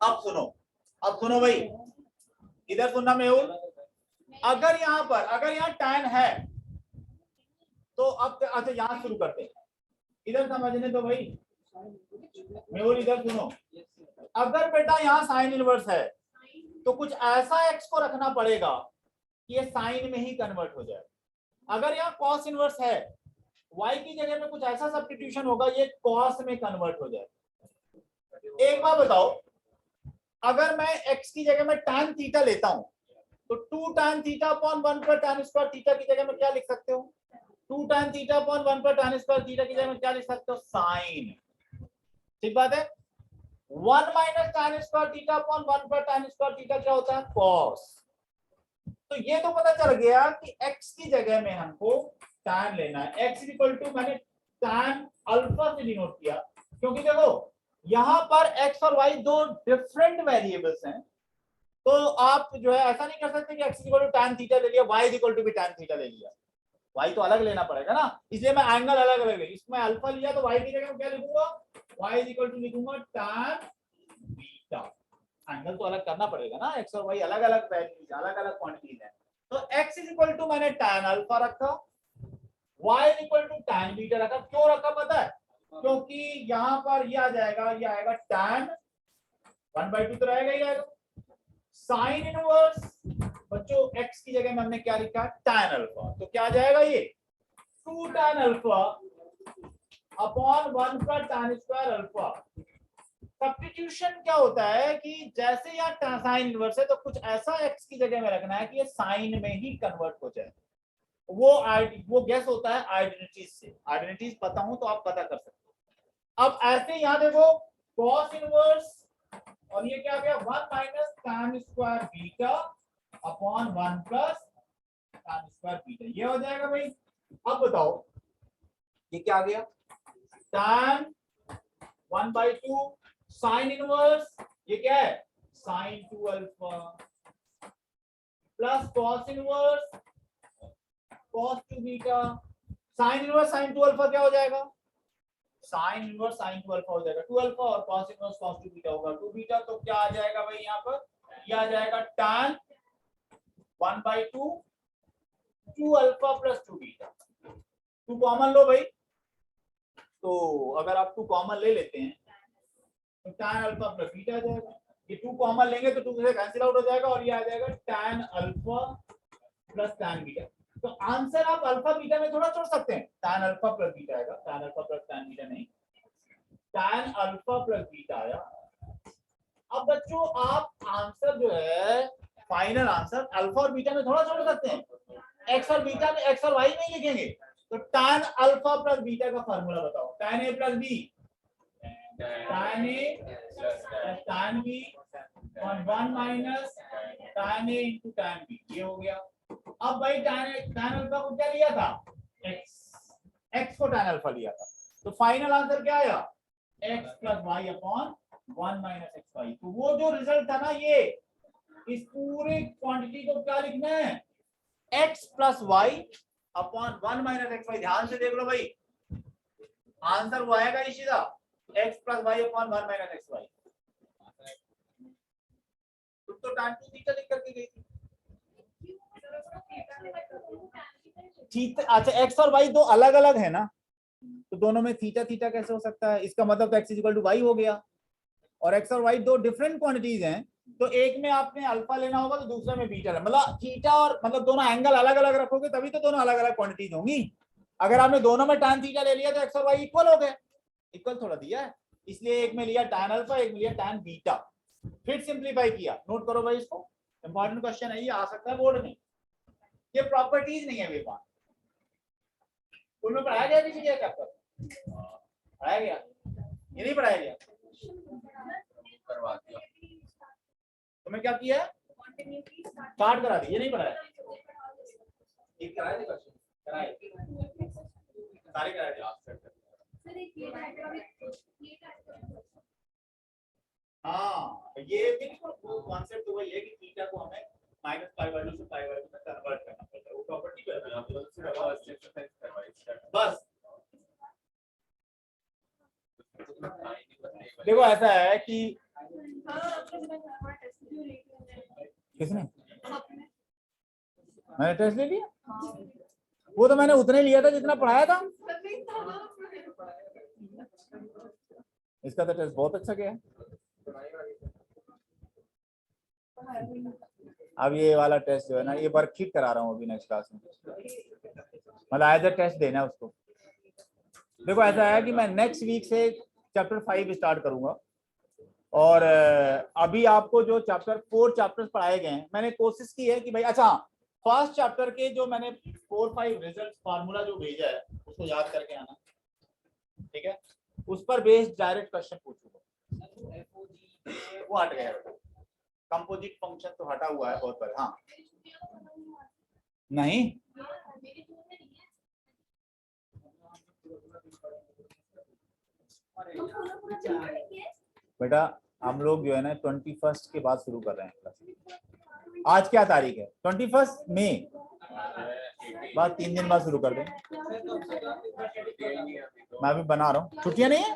अब सुनो भाई, इधर सुनना मेहुल। अगर यहाँ tan है तो अब अच्छा यहां शुरू करते हैं, इधर समझने दो भाई मेहुल, इधर सुनो। अगर बेटा यहाँ साइन इनवर्स है तो कुछ ऐसा x को रखना पड़ेगा कि ये साइन में ही कन्वर्ट हो जाए। अगर यहाँ cos इनवर्स है, y की जगह में कुछ ऐसा सब्स्टिट्यूशन होगा ये cos में कन्वर्ट हो जाए। एक बात बताओ, अगर मैं x की जगह में tan थीटा लेता हूं तो 2 tan theta upon 1 plus tan square theta की जगह में क्या लिख सकते हो? 2 tan theta upon 1 plus tan square theta की जगह में क्या लिख सकते हो? साइन। ठीक बात है। 1 minus tan square theta upon 1 plus tan square theta क्या होता है? cos। तो ये तो पता चल गया कि x की जगह में हमको tan लेना है। x इक्वल टू मैंने tan अल्फा से डिनोट किया, क्योंकि देखो यहां पर x और y दो डिफरेंट वेरिएबल्स हैं, तो आप जो है ऐसा नहीं कर सकते कि x equal to tan theta ले लिया, y इक्वल टू भी tan थीटा ले लिया। y तो अलग लेना पड़ेगा ना, इसलिए मैं एंगल अलग अलग ले, इसमें अल्फा लिया तो y की जगह में क्या लिखूंगा? y इक्वल टू लिखूंगा tan बीटा। एंगल तो अलग करना पड़ेगा ना, x और y अलग अलग वैल्यूज, अलग अलग क्वांटिटीज है। तो x इक्वल टू मैंने tan अल्फा रखा, y equal to tan beta रखा। क्यों रखा पता है? क्योंकि यहां पर ये आ जाएगा, ये आएगा tan 1/2 तो रहेगा ही रहेगा। साइन इनवर्स बच्चों x की जगह में हमने क्या लिखा? tan अल्फा, तो क्या आ जाएगा ये? 2 tan alpha upon 1 plus tan square alpha. Substitution क्या होता है कि जैसे यहाँ साइन इनवर्स है तो कुछ ऐसा x की जगह में रखना है कि ये साइन में ही कन्वर्ट हो जाए। वो गेस होता है आइडेंटिटीज से। आइडेंटिटीज पता हो तो आप पता कर सकते हो। अब ऐसे यहाँ देखो cos इनवर्स, और ये क्या गया? 1 minus tan square beta upon 1 plus tan square beta, ये हो जाएगा भाई। अब बताओ ये क्या आ गया? tan 1/2 साइन इनवर्स, ये क्या है? Sine 2 alpha plus cos inverse cos 2 beta. Sine inverse sine 2 alpha क्या हो जाएगा? साइन इनवर्स साइन 2 अल्फा हो जाएगा 2 अल्फा, और cos इनवर्स cos 2 बीटा होगा 2 बीटा। तो क्या आ जाएगा भाई यहाँ पर? ये आ जाएगा tan 1/2 2 alpha plus 2 beta. 2 common लो भाई, तो अगर आप 2 कॉमन ले लेते हैं तो tan अल्फा प्लस बीटा आ जाएगा। ये 2 कॉमन लेंगे तो 2 से कैंसिल आउट हो जाएगा, और ये आ जाएगा tan alpha plus tan beta. तो आंसर आप अल्फा बीटा में थोड़ा छोड़ सकते हैं, tan अल्फा प्लस बीटा आएगा, tan alpha plus tan beta नहीं, tan अल्फा प्लस बीटा आया। अब बच्चों आप आंसर जो है फाइनल आंसर अल्फा और बीटा में थोड़ा छोड़ सकते हैं, एक्स और बीटा में, एक्स और वाई में ही लिखेंगे। तो tan अल्फा प्लस बीटा का फार्मूला बताओ। tan a plus b, tan a plus tan b और 1 minus tan a into tan b, ये हो गया। अब भाई tan अल्फा को क्या लिया था? x को tan अल्फा लिया था, तो फाइनल आंसर क्या आया? x plus y upon 1 minus x y. तो वो जो रिजल्ट था ना, ये इस पूरे क्वांटिटी को क्या लिखना है? x plus y upon 1 minus x y. ध्यान से देख लो भाई, आंसर वो आएगा सीधा x plus y upon 1 minus x y. tan 2 theta लिख करके गई थी। थीटा, अच्छा x और y दो अलग अलग है ना, तो दोनों में थीटा थीटा कैसे हो सकता है? इसका मतलब तो x इक्वल टू y हो गया, और x और y दो डिफरेंट क्वांटिटीज हैं, तो एक में आपने अल्फा लेना होगा तो दूसरे में बीटा, मतलब थीटा और मतलब दोनों एंगल अलग अलग रखोगे तभी तो दोनों अलग अलग क्वांटिटीज होंगी। अगर आपने दोनों में tan थीटा ले लिया तो x और y इक्वल हो गए, इक्वल थोड़ा दिया है, इसलिए एक में लिया tan अल्फा, एक में लिया tan बीटा, फिर सिंप्लीफाई किया। नोट करो भाई इसको, इंपॉर्टेंट क्वेश्चन है, ये आ सकता है बोर्ड में। ये प्रॉपर्टीज नहीं है वेव, स्कूल में पढ़ाया गया किसी के चैप्टर? पढ़ाया गया? ये नहीं पढ़ाया गया? तुम्हें क्या किया? स्टार्ट करा दी, ये नहीं पढ़ाया? एक कराए थे क्वेश्चन, कराए सारे कराए थे। हाँ, ये बिल्कुल कॉन्सेप्ट हुआ ये कि थीटा को हमें माइनस पाई वैल्यू से पाई वैल्यू में कन्वर्ट करना पड़ता है, वो प्रॉपर्टी पे बस। देखो ऐसा है कि किसने, मैंने टेस्ट ले लिया, वो तो मैंने उतने लिया था जितना पढ़ाया था। इसका तो टेस्ट बहुत अच्छा गया है। अब ये वाला टेस्ट जो है ना, ये वर्कशीट करा रहा हूँ अभी नेक्स्ट क्लास में, मतलब एज अ टेस्ट देना है उसको। देखो ऐसा है कि मैं नेक्स्ट वीक से चैप्टर 5 स्टार्ट करूंगा, और अभी आपको जो चैप्टर 4 चैप्टर्स पढ़ाए गए हैं, मैंने कोशिश की है कि भाई, अच्छा फर्स्ट चैप्टर के जो मैंने 4-5 रिजल्ट फार्मूला जो भेजा है उसको याद करके आना, ठीक है? उस पर बेस्ड डायरेक्ट क्वेश्चन पूछूंगा। वो हट गया, कंपोजिट फंक्शन तो हटा हुआ है बहुत पर। हाँ नहीं, बेटा हम लोग जो है ना 21 के बाद शुरू कर रहे हैं क्लास। आज क्या तारीख है? 21 मई, बाद 3 दिन बाद शुरू कर दें। मैं भी बना रहा हूँ, छुट्टियां नहीं है,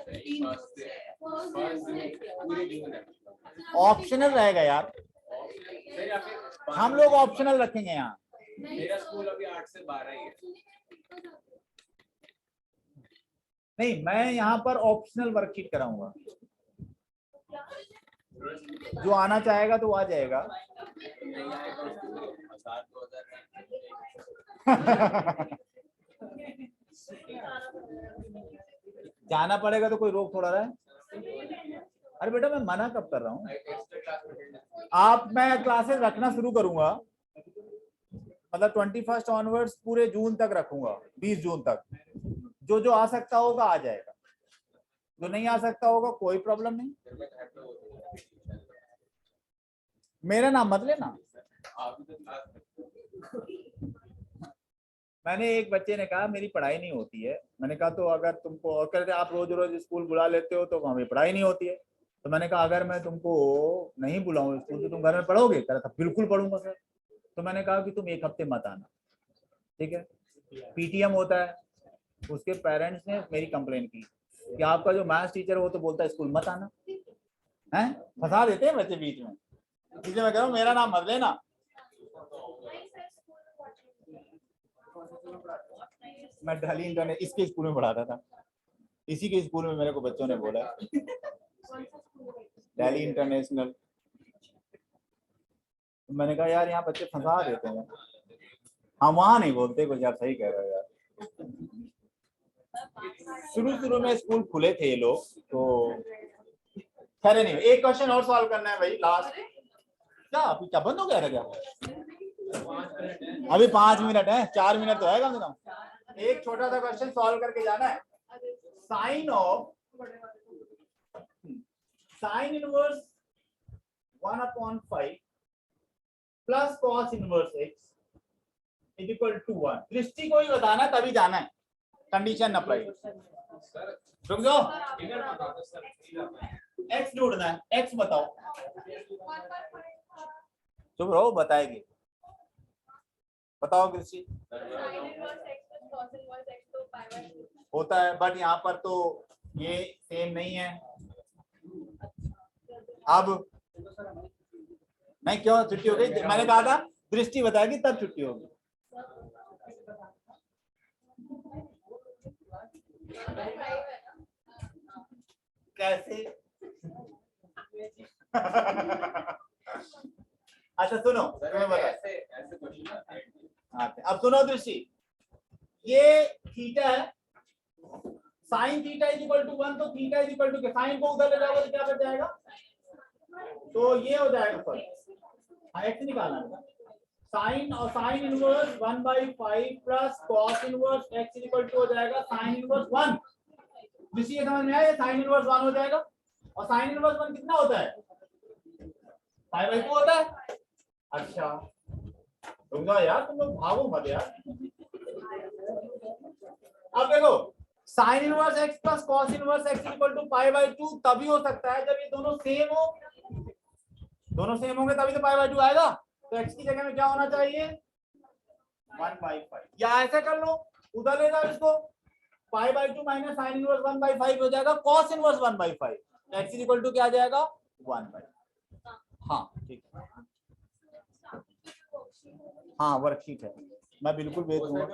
ऑप्शनल रहेगा यार, हम लोग ऑप्शनल रखेंगे यहाँ। मेरा स्कूल अभी 8 से 12 ही है। नहीं, मैं यहाँ पर ऑप्शनल वर्कशीट कराऊंगा, जो आना चाहेगा तो आ जाएगा। जाना पड़ेगा तो कोई रोक थोड़ा रहा है। अरे बेटा मैं मना कब कर रहा हूँ? आप, मैं क्लासेस रखना शुरू करूंगा, मतलब 21 ऑनवर्ड्स पूरे जून तक रखूंगा, 20 जून तक। जो जो आ सकता होगा आ जाएगा, जो नहीं आ सकता होगा कोई प्रॉब्लम नहीं। मेरा नाम मत लेना। मैंने, एक बच्चे ने कहा मेरी पढ़ाई नहीं होती है, मैंने कहा तो अगर तुमको, और कहते आप रोज रोज स्कूल बुला लेते हो तो हमें पढ़ाई नहीं होती है, तो मैंने कहा अगर मैं तुमको नहीं बुलाऊं स्कूल तो तुम घर में पढ़ोगे? कह रहा था बिल्कुल पढ़ूंगा सर। तो मैंने कहा कि तुम 1 हफ्ते मत आना, ठीक है? पीटीएम होता है, उसके पेरेंट्स ने मेरी कंप्लेन की कि आपका जो मैथ्स टीचर है वो तो बोलता है स्कूल मत आना है, फंसा देते हैं बच्चे बीच में। इसलिए मैं कह रहा हूँ मेरा नाम मत लेना। मैं दिल्ली इंटरनेशनल इसके स्कूल में पढ़ाता था, इसी के स्कूल में मेरे को बच्चों ने बोला दिल्ली इंटरनेशनल। मैंने कहा यार यहाँ बच्चे फंसा देते हैं। हाँ वहां नहीं बोलते कुछ, यार सही कह रहे हो यार। शुरू में स्कूल खुले थे ये लोग तो खैर नहीं। एक क्वेश्चन और सॉल्व करना है भाई, लास्ट। क्या अभी क्या बंद हो गया था क्या? अभी 5 मिनट है, 4 मिनट तो है कम से कम। एक छोटा सा क्वेश्चन सॉल्व करके जाना है। Sine of sine inverse 1/5 plus cos inverse x is equal to 1। Drishti को ही बताना, तभी जाना है, कंडीशन अप्लाई। रुक जाओ, x ढूंढना है, x बताओ। चुप रहो, बताएगी। बताओ दृष्टि। होता है बट यहाँ पर तो ये सेम नहीं है। अब नहीं क्यों छुट्टी हो गई? मैंने कहा था दृष्टि बताएगी तब छुट्टी होगी। कैसे? अच्छा सुनो, तुम्हें बता। ऐसे ऐसे क्वेश्चन अब सुनो दृष्टि, ये थीटा है, sine theta is equal to 1, तो थीटा इज इक्वल टू क्या? साइन को उधर ले जाओगे तो क्या बच जाएगा? तो ये हो जाएगा, सॉरी एक्स निकालना है, साइन और sine inverse 1/5 plus cos inverse x is equal to हो जाएगा साइन इनवर्स 1। दृष्टि ये समझ में आया? साइन इनवर्स 1 हो जाएगा, और साइन इनवर्स 1 कितना होता है? 5/2 होता है। अच्छा रुक जाओ यार, तुम लोग भागो मत यार। अब देखो sine inverse x plus cos inverse x equal to π/2 तभी हो सकता है जब ये दोनों सेम हो। दोनों सेम होंगे तभी तो π/2 आएगा। तो x की जगह में क्या होना चाहिए? 1/5। या ऐसे कर लो, उधर ले जाओ इसको, π/2 माइनस साइन इनवर्स 1/5 हो जाएगा cos inverse 1/5। x equal to क्या आ जाएगा? 1/5। हाँ ठीक है, हाँ वर्कशीट है, मैं बिल्कुल भेज दूंगा।